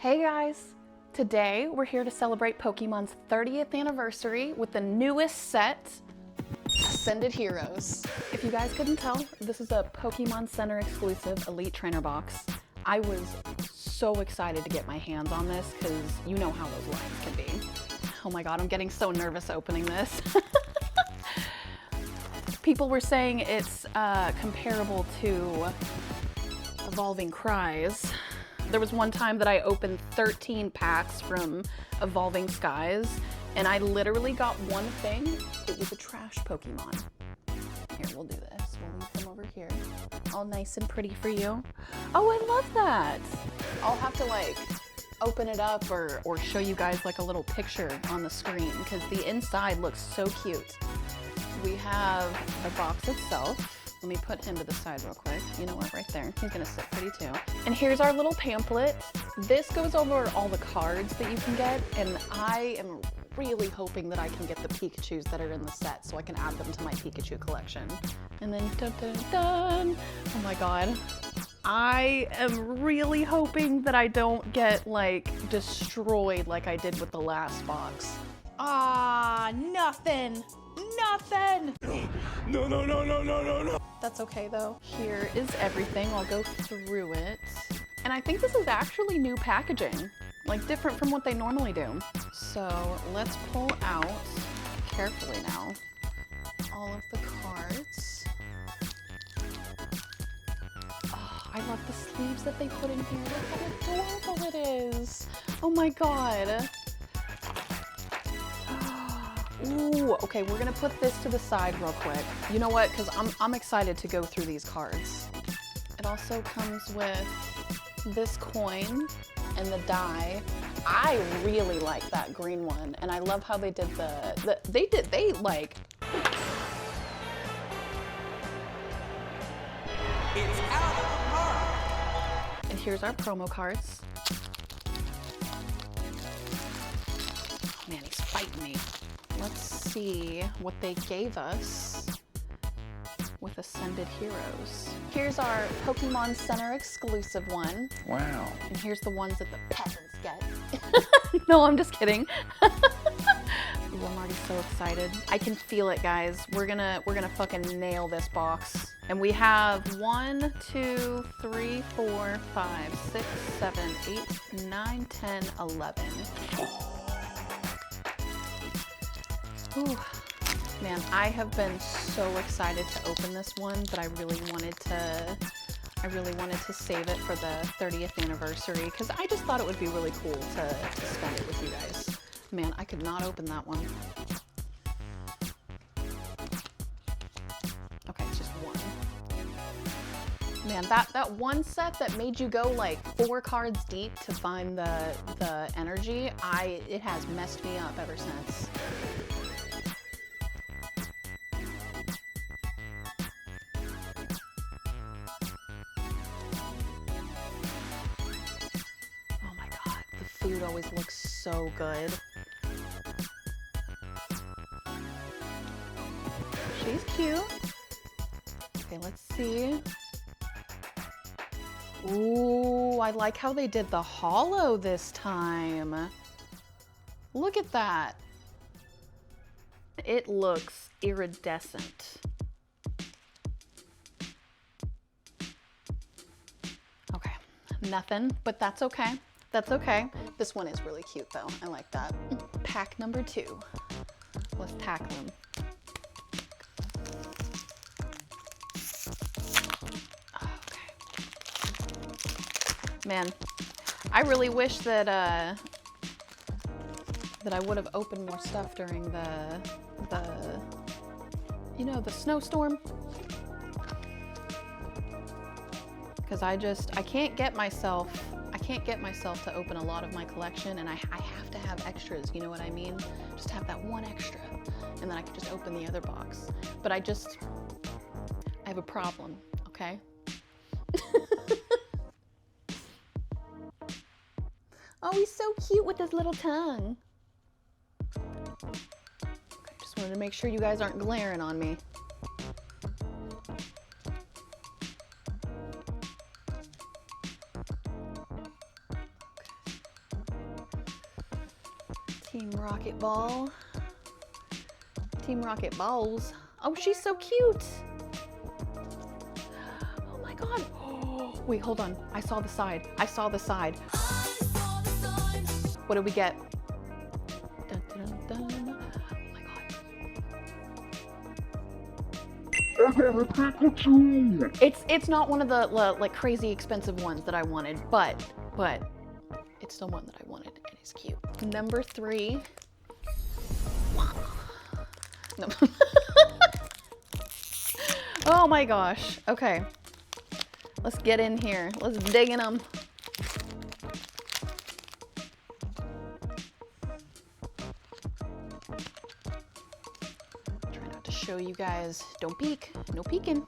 Hey guys! Today we're here to celebrate Pokemon's 30th anniversary with the newest set, Ascended Heroes. If you guys couldn't tell, this is a Pokemon Center exclusive Elite Trainer box. I was so excited to get my hands on this because you know how those lines can be. Oh my god, I'm getting so nervous opening this. People were saying it's comparable to Evolving Cries. There was one time that I opened 13 packs from Evolving Skies, and I literally got one thing. It was a trash Pokemon. Here, we'll do this. We'll move them over here. All nice and pretty for you. Oh, I love that. I'll have to like open it up or show you guys like a little picture on the screen because the inside looks so cute. We have the box itself. Let me put him to the side real quick. You know what, right there. He's gonna sit pretty too. And here's our little pamphlet. This goes over all the cards that you can get, and I am really hoping that I can get the Pikachus that are in the set so I can add them to my Pikachu collection. And then dun dun dun! Oh my god. I am really hoping that I don't get like destroyed like I did with the last box. Ah, nothing! Nothing! No, no, no, no, no, no, no. That's okay though. Here is everything. I'll go through it. And I think this is actually new packaging, like different from what they normally do. So let's pull out, carefully now, all of the cards. Oh, I love the sleeves that they put in here. Look how adorable it is. Oh my god. Ooh, okay, we're gonna put this to the side real quick. You know what, because I'm excited to go through these cards. It also comes with this coin and the die. I really like that green one, and I love how they did they like... It's out of the park. And here's our promo cards. Man, he's fighting me. Let's see what they gave us with Ascended Heroes. Here's our Pokemon Center exclusive one. Wow. And here's the ones that the peasants get. No, I'm just kidding. Ooh, I'm already so excited. I can feel it, guys. We're gonna fucking nail this box. And we have 1, 2, 3, 4, 5, 6, 7, 8, 9, 10, 11. Ooh, man, I have been so excited to open this one, but I really wanted to save it for the 30th anniversary because I just thought it would be really cool to spend it with you guys. Man, I could not open that one. Okay, it's just one. Man, that one set that made you go like 4 cards deep to find the energy, it has messed me up ever since. Food always looks so good. She's cute. Okay, let's see. Ooh, I like how they did the holo this time. Look at that. It looks iridescent. Okay, nothing, but that's okay. That's okay. This one is really cute though. I like that. Pack number 2. Let's tack them. Okay. Man, I really wish that I would have opened more stuff during the snowstorm. Because I can't get myself to open a lot of my collection, and I have to have extras, you know what I mean? Just have that one extra, and then I can just open the other box. But I have a problem, okay? Oh, he's so cute with his little tongue. Okay, just wanted to make sure you guys aren't glaring on me. Team Rocket Ball. Team Rocket Balls. Oh, she's so cute. Oh my god. Oh, wait, hold on. I saw the side. I saw the side. What did we get? Dun, dun, dun. Oh my god. I got a Pikachu! It's not one of the like crazy expensive ones that I wanted, but it's still one that I wanted and it's cute. Number 3. No. Oh my gosh. Okay. Let's get in here. Let's dig in them. Try not to show you guys. Don't peek. No peeking.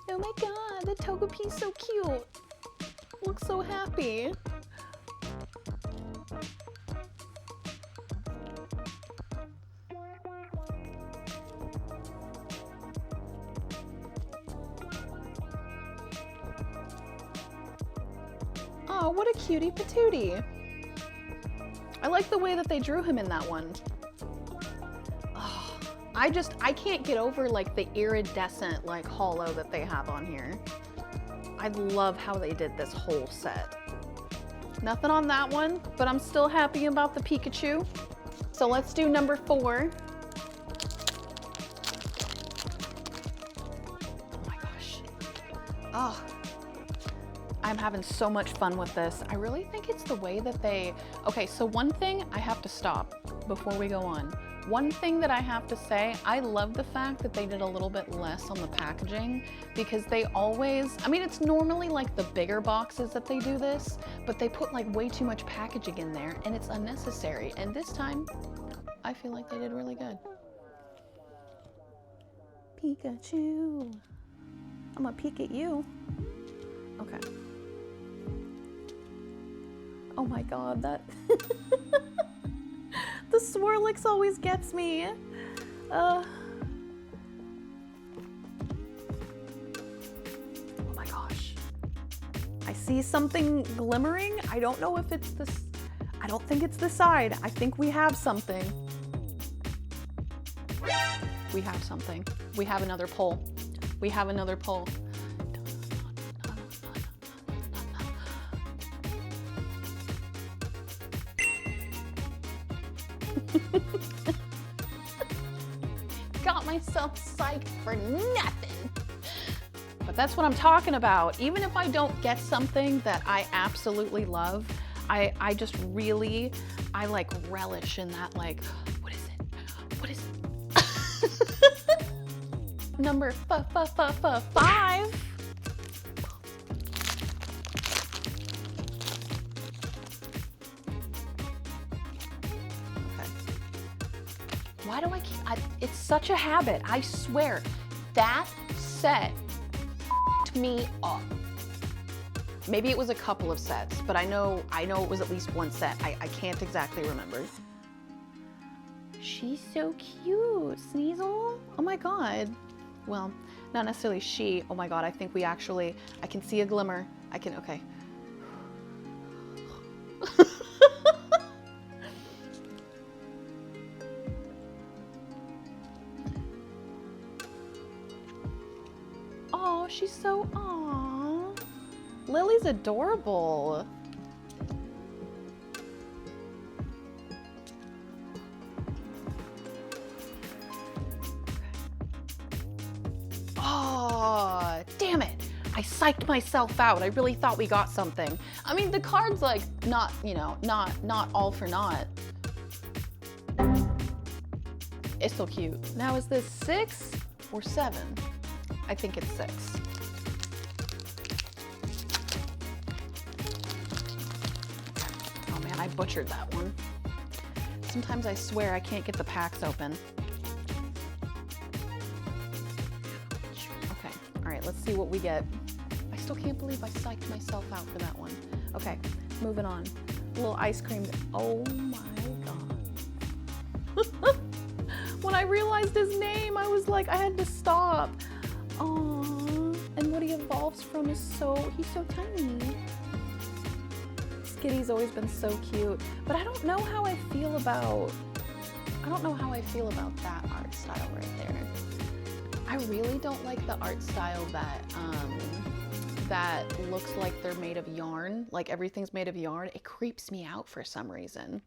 Oh my god, the Togepi's so cute. Looks so happy. Oh, what a cutie patootie. I like the way that they drew him in that one. Oh, I can't get over like the iridescent like holo that they have on here. I love how they did this whole set. Nothing on that one, but I'm still happy about the Pikachu. So let's do number 4. Oh my gosh. Oh. I'm having so much fun with this. I really think it's the way that they... Okay, so one thing I have to stop before we go on. One thing that I have to say, I love the fact that they did a little bit less on the packaging because they always... I mean, it's normally like the bigger boxes that they do this, but they put like way too much packaging in there and it's unnecessary. And this time, I feel like they did really good. Pikachu. I'm gonna peek at you. Okay. Oh my god, that... The Swirlix always gets me. Oh my gosh. I see something glimmering. I don't know if it's this... I don't think it's the side. I think we have something. We have something. We have another pull. We have another pull. Got myself psyched for nothing. But that's what I'm talking about. Even if I don't get something that I absolutely love, I just really, I like relish in that like, what is it? What is it? Number 5. Why do I keep, it's such a habit, I swear. That set f***ed me up. Maybe it was a couple of sets, but I know it was at least one set. I can't exactly remember. She's so cute, Sneasel. Oh my god. Well, not necessarily she. Oh my god, I think we actually, I can see a glimmer. I can, okay. Oh, she's so, aw. Lily's adorable. Oh, damn it. I psyched myself out. I really thought we got something. I mean, the card's like not, you know, not all for naught. It's so cute. Now, is this 6 or 7? I think it's 6. Oh man, I butchered that one. Sometimes I swear I can't get the packs open. Okay, all right, let's see what we get. I still can't believe I psyched myself out for that one. Okay, moving on. A little ice cream. Oh my god. When I realized his name, I was like, I had to stop. Aww, and what he evolves from is so, he's so tiny. kitty's always been so cute, but I don't know how I feel about that art style right there. I really don't like the art style that that looks like they're made of yarn, like everything's made of yarn. It creeps me out for some reason.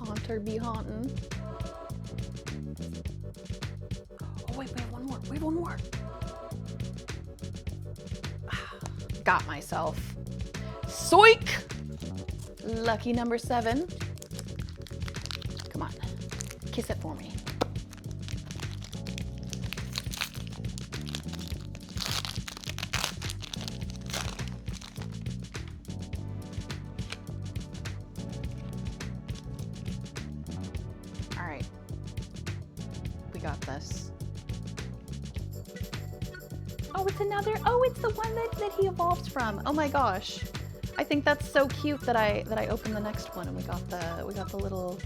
Haunter be hauntin'. Oh wait, we have one more. We have one more. Got myself. Soik! Lucky number 7. Come on, kiss it for me. All right, we got this. Oh, it's another, oh, it's the one that he evolves from. Oh my gosh. I think that's so cute that I opened the next one and we got the little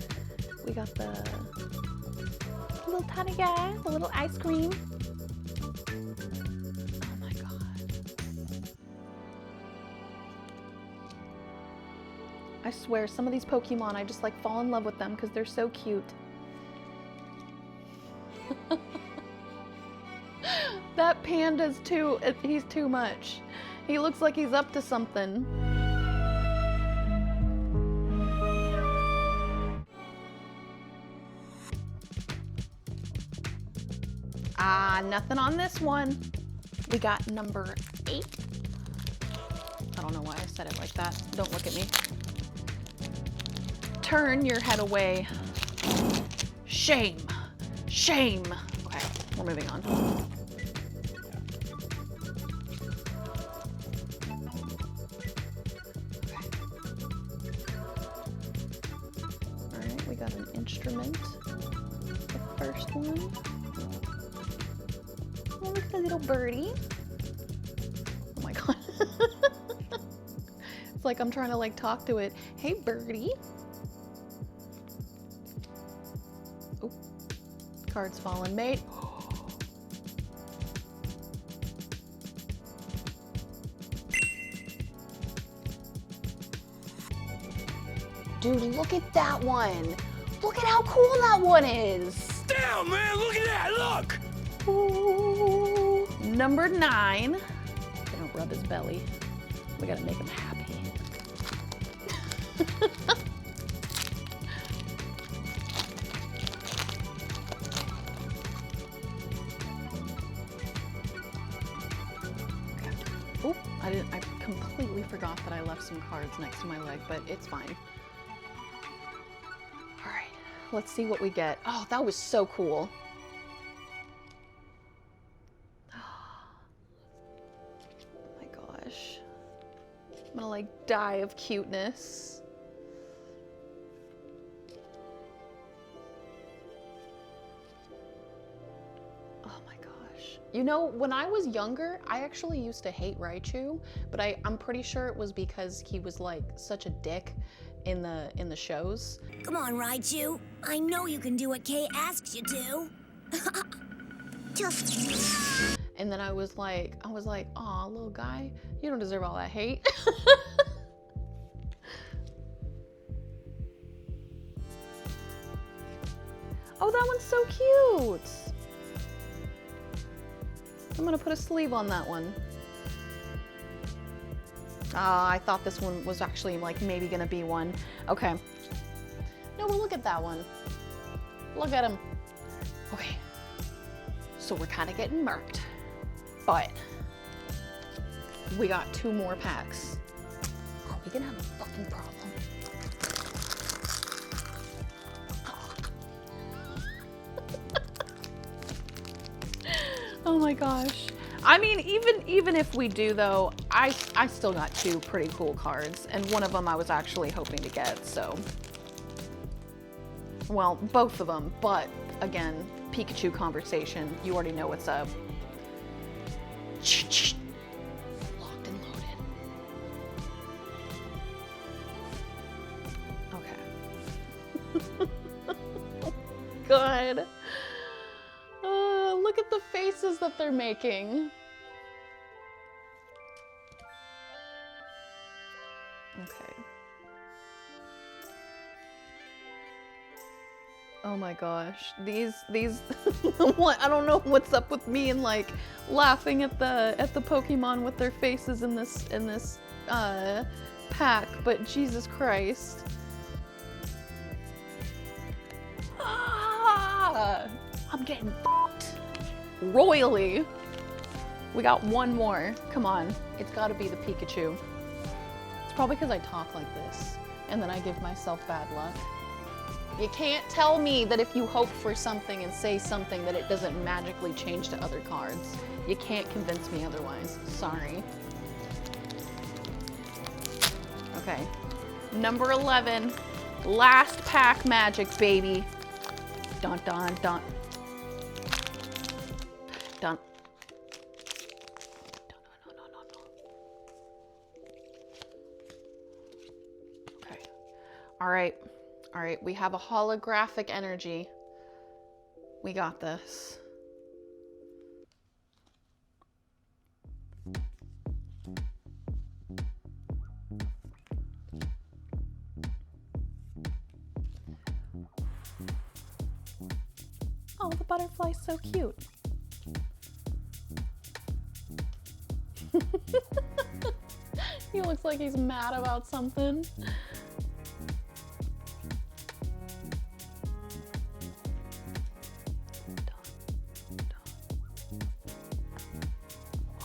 tiny guy, the little ice cream. Oh my god. I swear some of these Pokemon I just like fall in love with them because they're so cute. That panda's he's too much. He looks like he's up to something. Ah, nothing on this one. We got number 8. I don't know why I said it like that. Don't look at me. Turn your head away. Shame. Shame. Okay, we're moving on. Alright, we got an instrument. The first one. Oh, look at the little birdie. Oh my god. It's like I'm trying to like talk to it. Hey birdie. Oh, card's fallen, mate. Dude, look at that one. Look at how cool that one is. Damn, man, look at that, look! Ooh. Number 9. Gonna rub his belly. We gotta make him happy. Okay. Oop, I completely forgot that I left some cards next to my leg, but it's fine. All right, let's see what we get. Oh, that was so cool. I'm gonna like die of cuteness. Oh my gosh. You know, when I was younger, I actually used to hate Raichu, but I'm pretty sure it was because he was like such a dick in the shows. Come on, Raichu. I know you can do what Kay asks you to. And then I was like, aw, little guy, you don't deserve all that hate. Oh, that one's so cute. I'm gonna put a sleeve on that one. Ah, I thought this one was actually like maybe gonna be one. Okay. No, but look at that one. Look at him. Okay. So we're kind of getting murked. But we got 2 more packs. Are we gonna have a fucking problem? Oh my gosh. I mean, even if we do though, I still got 2 pretty cool cards, and one of them I was actually hoping to get, so. Well, both of them, but again, Pikachu conversation, you already know what's up. Locked and loaded. Okay. god. Look at the faces that they're making. Okay. Oh my gosh. These what, I don't know what's up with me and like laughing at the Pokemon with their faces in this pack, but Jesus Christ. Ah, I'm getting f***ed royally. We got one more. Come on. It's gotta be the Pikachu. It's probably because I talk like this and then I give myself bad luck. You can't tell me that if you hope for something and say something that it doesn't magically change to other cards. You can't convince me otherwise. Sorry. Okay. Number 11. Last pack magic, baby. Dun dun dun. Dun. Okay. All right. All right, we have a holographic energy. We got this. Oh, the butterfly's so cute. He looks like he's mad about something.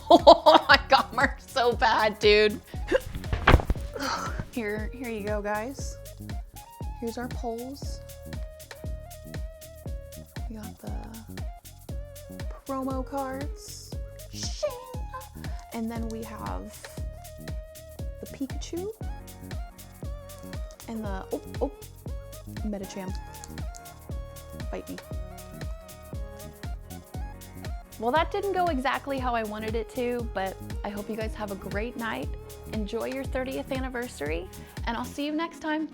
Oh, I got marked so bad, dude. Here you go, guys. Here's our polls. We got the promo cards. Shing! And then we have the Pikachu. And the, oh, Medicham. Bite me. Well, that didn't go exactly how I wanted it to, but I hope you guys have a great night. Enjoy your 30th anniversary, and I'll see you next time.